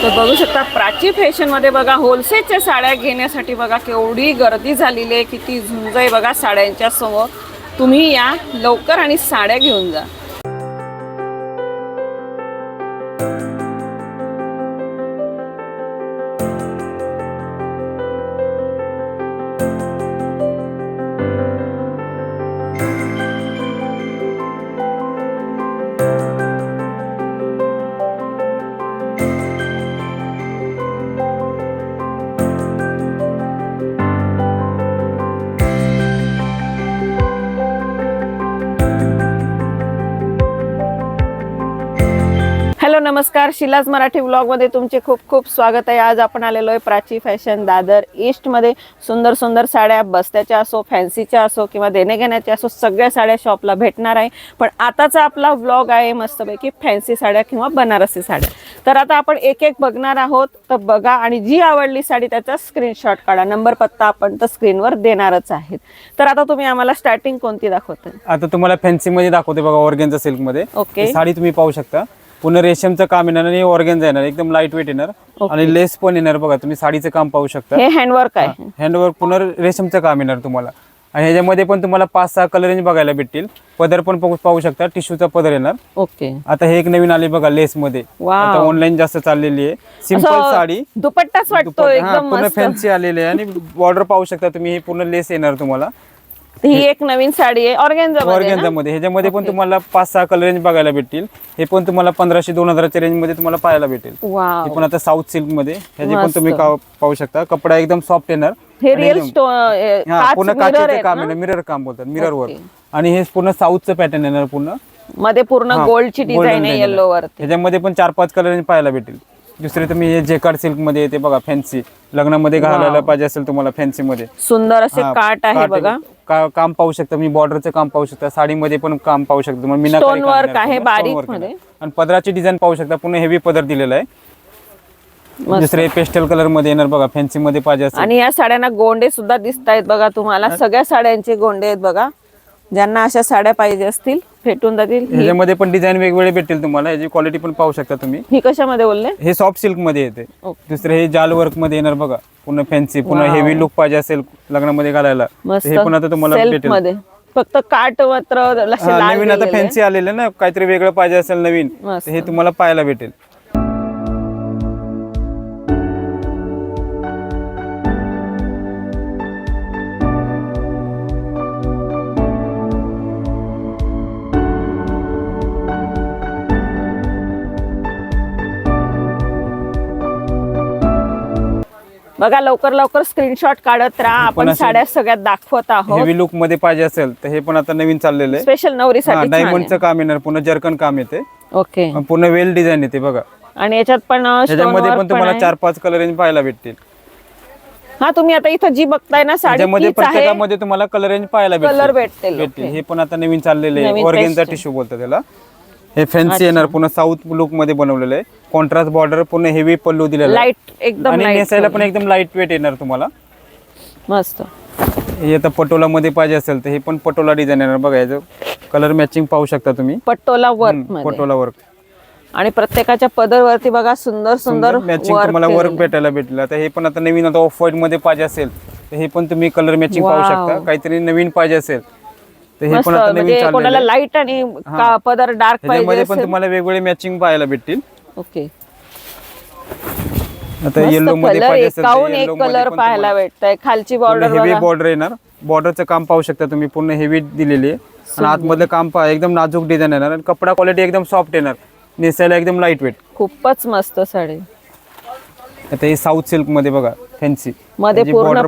तर बघू शकता प्राची फॅशन मध्ये बघा होलसेलच्या साड्या घेण्यासाठी बघा केवढी गर्दी झालेली आहे, किती झुंज आहे बघा साड्यांच्या समोर. तुम्ही या लवकर आणि साड्या घेऊन जा. हॅलो नमस्कार, शिलाज मराठी व्लॉगमध्ये तुमचे खूप खूप स्वागत आहे. आज आपण आलेलो आहे प्राची फॅशन दादर ईस्टमध्ये. सुंदर सुंदर साड्या बस्त्याच्या असो, फॅन्सीच्या असो किंवा देण्याघेण्याच्या असो, सगळ्या साड्या शॉपला भेटणार आहे. पण आताचा आपला व्लॉग आहे मस्तपैकी फॅन्सी साड्या किंवा बनारसी साड्या. तर आता आपण एक एक बघणार आहोत. तर बघा आणि जी आवडली साडी त्याचा स्क्रीनशॉट काढा. नंबर पत्ता आपण तर स्क्रीनवर देणारच आहेत. तर आता तुम्ही आम्हाला स्टार्टिंग कोणती दाखवता? आता तुम्हाला फॅन्सी मध्ये दाखवते बघा, ऑर्गेन्झा सिल्क मध्ये. ओके. साडी तुम्ही पाहू शकता, पुन्हा रेशमचं काम येणार आणि ऑर्गेन्झा येणार, एकदम लाईट वेट येणार आणि लेस पण येणार. बघा तुम्ही साडीचं काम पाहू शकता, हे हँडवर्क आहे. हँडवर्क पुन्हा रेशमचं काम येणार तुम्हाला. आणि ह्याच्यामध्ये पण तुम्हाला 5-6 कलर रेंज बघायला भेटतील. पदर पण पाहू शकता, टिश्यूचा पदर येणार. ओके. आता हे एक नवीन आले बघा लेस मध्ये, आता ऑनलाईन जास्त चाललेली आहे. सिंपल साडी, दुपट्टाच वाटतो एकदम पूर्ण फॅन्सी आलेली आहे. आणि बॉर्डर पाहू शकता तुम्ही, हे पूर्ण लेस येणार तुम्हाला. ही एक नवीन साडी आहे ऑर्गेन्झा मध्ये. ह्याच्यामध्ये पण तुम्हाला 5-6 कलर रेंज बघायला भेटतील. हे पण तुम्हाला 1500-2000च्या रेंज मध्ये तुम्हाला पाहायला भेटेल. हे पण आता साऊथ सिल्क मध्ये. ह्याचे पण तुम्ही पाहू शकता, कपडा एकदम सॉफ्ट येणार. हे रिअल पूर्ण काचेचं काम येणार, मिरर काम बोलतात, मिरर वर्क. आणि हे पूर्ण साऊथचं पॅटर्न येणार. पूर्ण मध्ये पूर्ण गोल्डची डिझाइन आहे येलो वर. ह्याच्यामध्ये पण 4-5 कलर रेंज पाहायला भेटेल. दुसरे तुम्ही हे जेकार्ड सिल्क मध्ये येते बघा, फॅन्सी लग्नामध्ये घालायला पाहिजे असेल तुम्हाला फॅन्सी मध्ये. सुंदर असे काट आहे बघा. काम पाहू शकता तुम्ही, बॉर्डरचं काम पाहू शकता, साडीमध्ये पण काम पाहू शकता तुम्हाला. मीनाकारी वर्क आहे बारीक मध्ये. आणि पदराची डिझाईन पाहू शकता, पुन्हा हेवी पदर दिलेला आहे. दुसरे पेस्टल कलर मध्ये येणार बघा, फॅन्सी मध्ये पाहिजे असेल. आणि या साड्यांना गोंडे सुद्धा दिसत आहेत बघा तुम्हाला. सगळ्या साड्यांचे गोंडे आहेत बघा. ज्यांना अशा साड्या पाहिजे असतील भेटून जातील. ह्याच्यामध्ये पण डिझाईन वेगवेगळे भेटतील तुम्हाला. याची क्वालिटी पण पाहू शकता तुम्ही. ही कशामध्ये बोलले? हे सॉफ्ट सिल्क मध्ये येते. दुसरे हे जाल वर्क मध्ये येणार बघा, पुन्हा फॅन्सी, पुन्हा हेवी लुक पाहिजे असेल लग्नामध्ये घालायला, हे पण आता तुम्हाला भेटेल. फक्त काट मात्र नवीन आता फॅन्सी आलेलं ना, काहीतरी वेगळं पाहिजे असेल नवीन, हे तुम्हाला पाहायला भेटेल. बघा लवकर लवकर स्क्रीनशॉट काढत राहा. आपण साड्या सगळ्यात दाखवत आहोत. हेवी लुक मध्ये पाहिजे असेल तर हे पण आता नवीन चाललेलं आहे. स्पेशल नवरीसाठी डायमंडचं काम येणार, पुन्हा जर्कन काम येते. ओके. पुन्हा वेल डिझाईन येते बघा. आणि याच्यात पण ह्याच्यामध्ये पण तुम्हाला 4-5 कलर रेंज पाहायला भेटतील. हा तुम्ही आता इथं जी बघताय ना साडी, प्रत्येकामध्ये तुम्हाला कलर रेंज पाहायला भेटतील. हे पण आता नवीन चाललेलं आहे, ऑर्गेन्झा टिश्यू बोलतात त्याला. हे फॅन्सी येणार, पुन्हा साऊथ लुक मध्ये बनवलेलं आहे. कॉन्ट्रास्ट बॉर्डर, पुन्हा हेवी पल्लू दिलेला, लाईट एकदम. आणि नेसायला पण एकदम लाईट वेट येणार तुम्हाला. मस्त. हे आता पटोला मध्ये पाहिजे असेल तर हे पण पटोला डिझाईन येणार बघा. याचं कलर मॅचिंग पाहू शकता तुम्ही. Patola work, Patola work. आणि प्रत्येकाच्या पदरवरती बघा सुंदर सुंदर मॅचिंग तुम्हाला वर्क भेटायला भेटलं. आता हे पण आता नवीन, आता ऑफ व्हाईट मध्ये पाहिजे असेल तर हे पण तुम्ही कलर मॅचिंग पाहू शकता. काहीतरी नवीन पाहिजे असेल तर हे पण आता नवीन कोणाला लाईट आणि पदर डार्क पाहिजे पण तुम्हाला वेगवेगळे मॅचिंग पाहायला भेटतील. ओके. आता येलो मध्ये पाहिजे असेल तर एक कलर पाहायला भेटतंय. खालची बॉर्डर हेवी बॉर्डर येणार. बॉर्डरचं काम पाहू शकता तुम्ही, पूर्ण हेवी दिलेली आहे. आणि आतमधलं काम पहा, एकदम नाजूक डिझाईन येणार. आणि कपडा क्वालिटी एकदम सॉफ्ट येणार, नेसायला एकदम लाईट वेट. खूपच मस्त साडी. आता हे साऊथ सिल्क मध्ये बघा, फॅन्सी मध्ये पूर्ण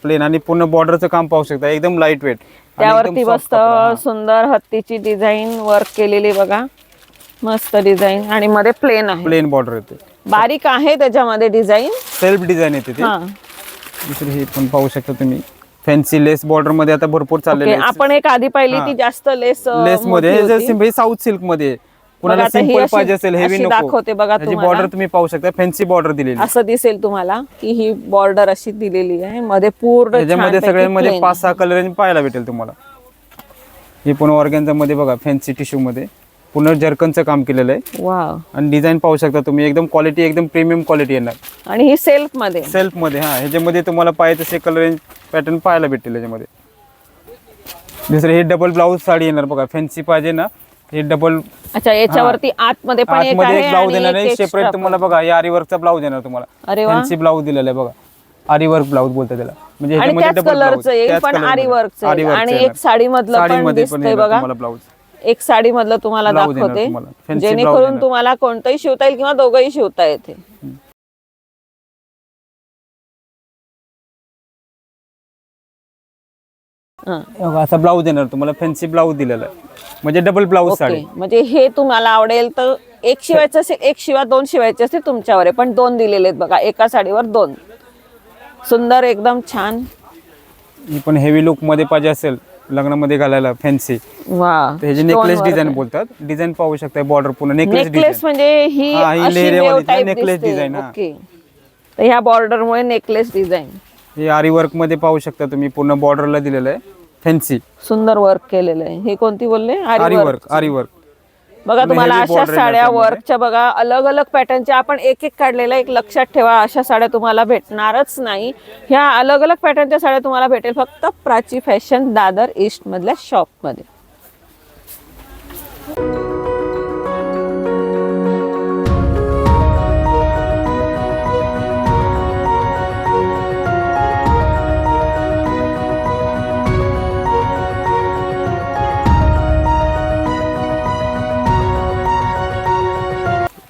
प्लेन आणि पूर्ण बॉर्डरचं काम पाहू शकता, एकदम लाईट वेट. त्यावरती मस्त सुंदर हत्तीची डिझाईन वर्क केलेली बघा, मस्त डिझाईन. आणि मध्ये प्लेन आहे, प्लेन बॉर्डर येते. बारीक आहे त्याच्यामध्ये डिझाईन, सेल्फ डिझाईन येते ते. दुसरी हे पण पाहू शकता तुम्ही, फॅन्सी लेस बॉर्डर मध्ये आता भरपूर चाललेले आहे. आपण एक आधी पाहिली ती जास्त लेस मध्ये, साऊथ सिल्क मध्ये. कुणाला सिंपल पाहिजे असेल, हेवी नको, दाखवते बघा बॉर्डर तुम्ही पाहू शकता, फॅन्सी बॉर्डर दिलेली. असं दिसेल तुम्हाला की ही बॉर्डर अशी दिलेली आहे. मध्ये पूर्ण त्याच्यामध्ये सगळ्यांमध्ये 5-6 कलर पाहायला भेटेल तुम्हाला. हे पण ऑर्गेन्झा मध्ये बघा, फॅन्सी टिश्यू मध्ये. पूर्ण जर्कनचं काम केलेलं आहे. वाव. आणि डिझाईन पाहू शकता तुम्ही, एकदम क्वालिटी एकदम प्रीमियम क्वालिटी येणार. आणि ही सेल्फ मध्ये हा ह्याच्यामध्ये तुम्हाला पाहिजे तसे कलर रेंज पॅटर्न पाहायला भेटेल याच्यामध्ये. दुसरं हे डबल ब्लाऊज साडी येणार बघा, फॅन्सी पाहिजे ना हे डबल. अच्छा, याच्यावरती आतमध्ये पण एक आतमध्ये आहे एक ब्लाऊज आणि येणार आहे एक सेपरेट extra तुम्हाला बघा. हे आरी वर्कचा ब्लाऊज येणार तुम्हाला. अरे वा. फॅन्सी ब्लाऊज दिलेला आहे बघा, आरी वर्क ब्लाऊज बोलतात त्याला. म्हणजे आणि ह्याच्यामध्ये त्याच डबल ब्लाऊज, कलरचं येईल पण आरी वर्कचं आरी येईल. आणि वर्कचं एक साडी मधलं पण साडीमध्ये पण दिसतंय येणार बघा, तुम्हाला ब्लाऊज. एक साडी मधलं तुम्हाला ब्लाऊज येणार दाखवते, तुम्हाला. Fancy ब्लाऊज जेणेकरून येणार. तुम्हाला कोणतंही शिवता येईल किंवा दोघंही शिवता येते. बघा, असा ब्लाऊज येणार तुम्हाला, फॅन्सी ब्लाऊज दिलेला आहे. म्हणजे डबल ब्लाऊज साडी. ओके, म्हणजे हे तुम्हाला आवडेल तर एक शिवायचं असेल, एक शिवा, दोन शिवायचे असतील तुमच्यावर आहे, पण दोन दिलेले आहेत बघा, एका साडीवर दोन. सुंदर, एकदम छान. ही पण हेवी लुक मध्ये पाहिजे असेल लग्नामध्ये घालायला फॅन्सी, वा. ह्याची नेकलेस डिझाईन बोलतात. डिझाईन पाहू शकता, बॉर्डर पूर्ण नेकलेस नेकलेस डिझाईन. म्हणजे ही हा, ही अशी लेहरेवाली वेव टाईप necklace दिसते. design, हा. ओके, तर ह्या बॉर्डर मुळे नेकलेस डिझाइन. हे आरी वर्क मध्ये पाहू शकता तुम्ही, पूर्ण बॉर्डरला दिलेलं आहे फॅन्सी. सुंदर वर्क केलेलं आहे. हे कोणती बोलले? आरी वर्क. आरी वर्क बघा, तुम्हाला heavy अशा border आहे साड्या त्यामध्ये. वर्कच्या बघा, अलग अलग पॅटर्नच्या आपण एक एक काढलेल्या. एक लक्षात ठेवा, अशा साड्या तुम्हाला भेटणारच नाही. ह्या अलग अलग पॅटर्नच्या साड्या तुम्हाला भेटेल फक्त प्राची फॅशन दादर ईस्ट मधल्या शॉप मध्ये.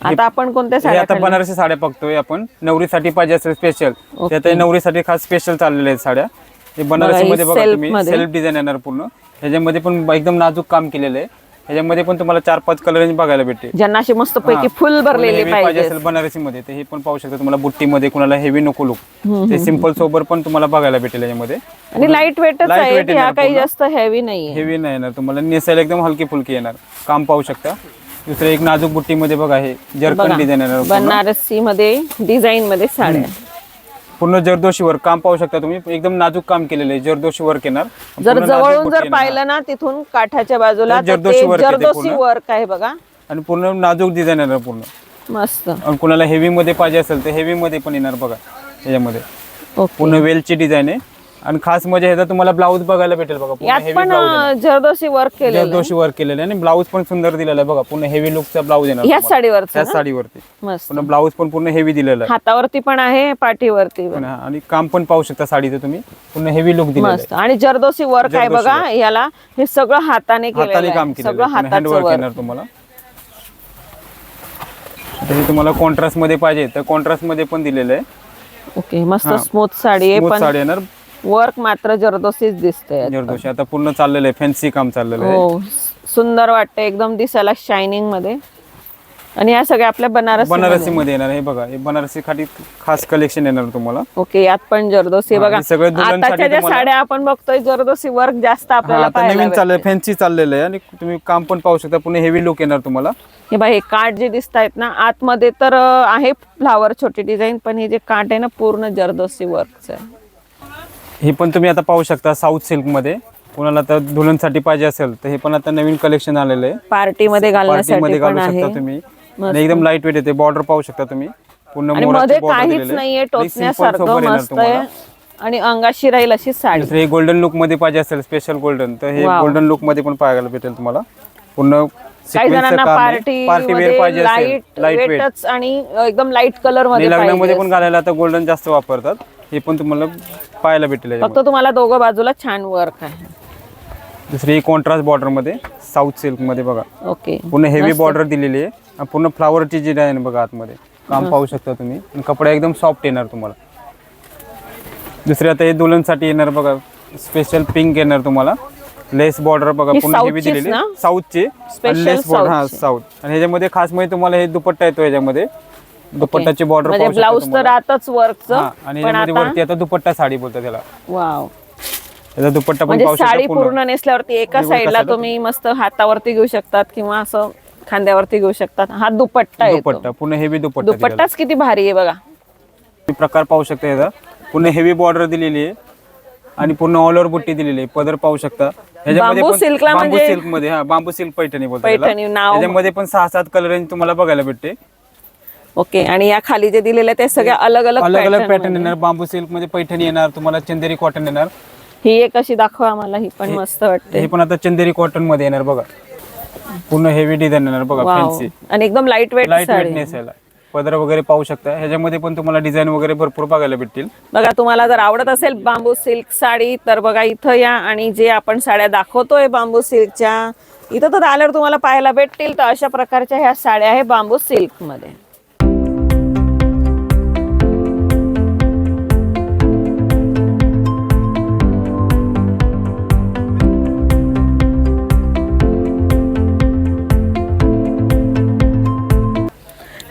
आता आपण कोणत्या हे साड्या आता काढल्या? बनारसी साड्या बघतोय आपण. नवरीसाठी पाहिजे असेल स्पेशल, ओके. त्यात नवरीसाठी खास स्पेशल चाललेल्या आहेत साड्या. हे बनारसी मध्ये बघा self तुम्ही, मध्ये. सेल्फ डिझाईन येणार पूर्ण. ह्याच्यामध्ये पण एकदम नाजूक काम केलेलं आहे. ह्याच्यामध्ये पण तुम्हाला 4-5 कलर रेंज बघायला भेटते. ज्यांना अशी मस्त पैकी हा. फुल भरलेली heavy पाहिजे पाहिजे. असेल बनारसी मध्ये तर हे पण पाहू शकता तुम्हाला. बुट्टी मध्ये कुणाला हेवी नको लुक, ते सिंपल सोबर पण तुम्हाला बघायला भेटेल याच्यामध्ये. आणि लाईट वेटच Light आहे, weight ह्या येणार काही पूर्ण. जास्त हेवी नाहीये. हेवी नाही येणार तुम्हाला, नेसायला एकदम हलकी फुलकी येणार. काम पाहू शकता. दुसरं एक नाजूक बुट्टी मध्ये बघा, हे जर्कन डिझाईन येणार पूर्ण. बनारसी मध्ये डिझाईन मध्ये साड्या. पूर्ण जरदोशी वर्क काम पाहू शकता तुम्ही, एकदम नाजूक काम केलेलं आहे. जरदोशी वर्क येणार. जर पूर्ण नाजूक जवळून बुट्टी जर येणार. पाहिलं ना तिथून काठाच्या बाजूला, तर तर जरदोशी ते work येते जरदोशी पूर्ण. वर्क आहे बघा, आणि पूर्ण नाजूक डिझाईन येणार पूर्ण. मस्त. आणि कुणाला हेवी मध्ये पाहिजे असेल तर हेवी मध्ये पण येणार बघा त्याच्यामध्ये. ओके, पूर्ण वेलची डिझाईन आहे. आणि खास म्हणजे ह्याचा तुम्हाला ब्लाऊज बघायला भेटेल बघा, पूर्ण यात हेवी पण ब्लाऊज जरदोशी वर्क केलेलं आहे. जरदोशी वर्क केलेलं आहे. आणि ब्लाऊज पण सुंदर दिलेला आहे बघा, पूर्ण हेवी लुकचा ब्लाऊज येणार ह्याच तुम्हाला. साडीवरच त्याच साडीवरती मस्त. पूर्ण ब्लाऊज पण पूर्ण हेवी दिलेला आहे. हातावरती पण आहे, पाठीवरती पण. आणि काम पण पाहू शकता साडीचं तुम्ही, पूर्ण हेवी लुक दिलेलं आहे. मस्त. आणि जरदोशी वर्क आहे जरदोशी बघा, याला हे सगळं हाताने केलेलं हाताने काम आहे. केलेलं सगळं आहे. हाताचं हँडवर्क वर्क. येणार तुम्हाला. आता हे तुम्हाला कॉन्ट्रास्ट मध्ये पाहिजे तर कॉन्ट्रास्ट मध्ये पण दिलेलं आहे. ओके, मस्त स्मूथ साडी आहे, स्मूथ पण साडी येणार. वर्क मात्र जरदोशीच दिसतंय. जरदोशी आता पूर्ण चाललेलं आहे, फॅन्सी काम चाललेलं आहे. हो, सुंदर वाटतं एकदम दिसायला, शायनिंग मध्ये. आणि या सगळ्या आपल्या बनारसी बनारसी मध्ये येणार. हे बघा, हे बनारसी खाली खास कलेक्शन येणार तुम्हाला. ओके, यात पण जरदोशी हा, बघा. हे सगळं दुल्हनसाठी आताच्या ज्या तुम्हाला- साड्या आपण बघतोय जरदोशी वर्क जास्त हा, आपल्याला आता पाहायला नवीन चाललंय, भेटते. फॅन्सी चाललेलं आहे. आणि तुम्ही काम पण पाहू शकता, पूर्ण हेवी लुक येणार तुम्हाला. हे बघा, हे काठ जे दिसत आहेत ना आतमध्ये तर आहे फ्लावर छोटी डिझाईन, पण हे जे काठ आहे ना पूर्ण जरदोशी वर्कचं आहे. हे पण तुम्ही आता पाहू शकता साऊथ सिल्क मध्ये. कोणाला तर दुल्हनसाठी पाहिजे असेल तर हे पण आता नवीन कलेक्शन आलेलं आहे. पार्टी मध्ये घालण्यासाठी मध्ये पण घालू आहे. शकता तुम्ही. आणि एकदम लाईट वेट येते. बॉर्डर पाहू शकता तुम्ही, पूर्ण आणि मोराची मध्ये border काहीच दिलेलं आहे. नाहीये, आणि simple टोचण्यासारखं सोबर येणार मस्त तुम्हाला. आहे. आणि अंगाशी राहील अशी साडी. दुसरे गोल्डन लुक मध्ये पाहिजे असेल स्पेशल गोल्डन तर हे Wow. गोल्डन लुक मध्ये पण पाहायला भेटेल तुम्हाला. पूर्ण काही जणांना पार्टी वेअर पाहिजे असेल, लाईट वेट. वेटच आणि एकदम लाईट कलर मध्ये लग्नामध्ये पाहिजे. पण घालायला आता गोल्डन जास्त वापरतात. हे पण तुम्हाला पाहायला भेटेल याच्यामध्ये. फक्त तुम्हाला दोघं बाजूला छान वर्क आहे. दुसरी कॉन्ट्रास्ट बॉर्डर मध्ये साऊथ सिल्क मध्ये बघा, ओके, पूर्ण हेवी बॉर्डर दिलेली आहे. आणि पूर्ण फ्लावरची जी डिझाईन बघा आतमध्ये. काम पाहू शकता तुम्ही. आणि कपडा एकदम सॉफ्ट येणार तुम्हाला. दुसरी आता हे दुल्हनसाठी येणार बघा, स्पेशल पिंक येणार तुम्हाला. लेस बॉर्डर बघा, ही पूर्ण हेवी साऊथचीच दिलेली ना? साऊथची. Special लेस बॉर्डर, हा साऊथची. साऊथ. आणि ह्याच्यामध्ये खास म्हणजे तुम्हाला हे दुपट्टा येतो याच्यामध्ये. दुपट्टाची बॉर्डर म्हणजे पाहू शकता ब्लाऊज तर तुम्हाला. राहतच वर्कचं, हा, आणि पण याच्यामध्ये आता वरती आता दुपट्टा साडी बोलतात त्याला. वाव, त्याचा दुपट्टा पण म्हणजे पाहू साडी शकता पूर्ण नेसल्यावरती एका एका साईडला side ला तुम्ही मस्त हातावरती घेऊ शकतात किंवा असं खांद्यावरती घेऊ शकतात. हा दुपट्टा येतो. दुपट्टा पूर्ण हेवी दुपट्टा दिलेला आहे. दुपट्टाच किती भारी आहे बघा. तुम्ही प्रकार पाहू शकता याचा. पूर्ण हेवी बॉर्डर दिलेली आहे. आणि पूर्ण ऑल ओव्हर बुट्टी दिलेली आहे. पदर पाहू शकता. बांबू सिल्कला बांबू म्हणजे सिल्क मध्ये, हा बांबू सिल्क पैठणी बोलतात त्याला. पैठणी नाव. त्याच्यामध्ये पण 6-7 कलर रेंज तुम्हाला बघायला भेटते. ओके, आणि या खाली जे दिलेले ते सगळ्या अलग अलग अलग अलग pattern पॅटर्न मध्ये. येणार. बांबू सिल्क मध्ये पैठणी येणार तुम्हाला, चंदेरी कॉटन येणार. ही एक अशी दाखवा आम्हाला, ही पण मस्त वाटते. हे पण आता चंदेरी कॉटन मध्ये येणार बघा. पूर्ण हेवी डिझाईन येणार बघा, वाव. फॅन्सी आणि एकदम लाईट वेट लाईट साडी. वेटनेस याला. पदर वगैरे पाहू शकता. ह्याच्यामध्ये पण तुम्हाला डिझाईन वगैरे भरपूर बघायला भेटतील. बघा, तुम्हाला जर आवडत असेल बांबू सिल्क साडी तर बघा इथं या, आणि जे आपण साड्या दाखवतोय बांबू सिल्कच्या, इथं तर आल्यावर तुम्हाला पाहायला भेटतील. तर अशा प्रकारच्या ह्या साड्या आहे बांबू सिल्क मध्ये.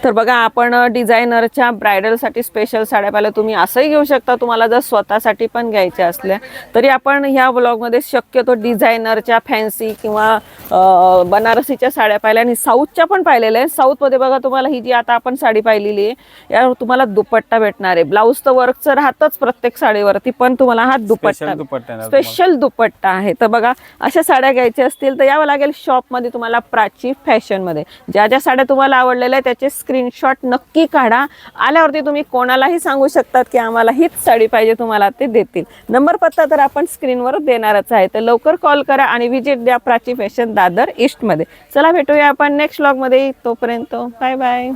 तर बघा, आपण डिझायनरच्या ब्रायडलसाठी स्पेशल साड्या पाहिल्या. तुम्ही असंही घेऊ शकता, तुम्हाला जर स्वतःसाठी पण घ्यायच्या असल्या तरी. आपण ह्या व्लॉगमध्ये शक्यतो डिझायनरच्या, फॅन्सी किंवा बनारसीच्या साड्या पाहिल्या, आणि साऊथच्या पण पाहिलेल्या आहे. साऊथमध्ये बघा, तुम्हाला ही जी आता आपण साडी पाहिलेली आहे यावर तुम्हाला दुपट्टा भेटणार आहे. ब्लाऊज तर वर्कचं राहतच प्रत्येक साडीवरती, पण तुम्हाला हा दुपट्टा येणार स्पेशल दुपट्टा आहे. तर बघा, अशा साड्या घ्यायच्या असतील तर यावं लागेल शॉपमध्ये तुम्हाला, प्राची फॅशनमध्ये. ज्या ज्या साड्या तुम्हाला आवडलेल्या आहेत त्याचे स्क्रीनशॉट नक्की काढा. आल्यावरती तुम्ही कोणालाही सांगू शकतात की आम्हाला हीच साडी पाहिजे, तुम्हाला ते देतील. नंबर पत्ता तर आपण स्क्रीनवर देणारच आहे. तर लवकर कॉल करा आणि विजिट द्या प्राची फॅशन दादर ईस्ट मध्ये. चला, भेटूया आपण नेक्स्ट व्लॉग मध्ये. तोपर्यंत बाय बाय.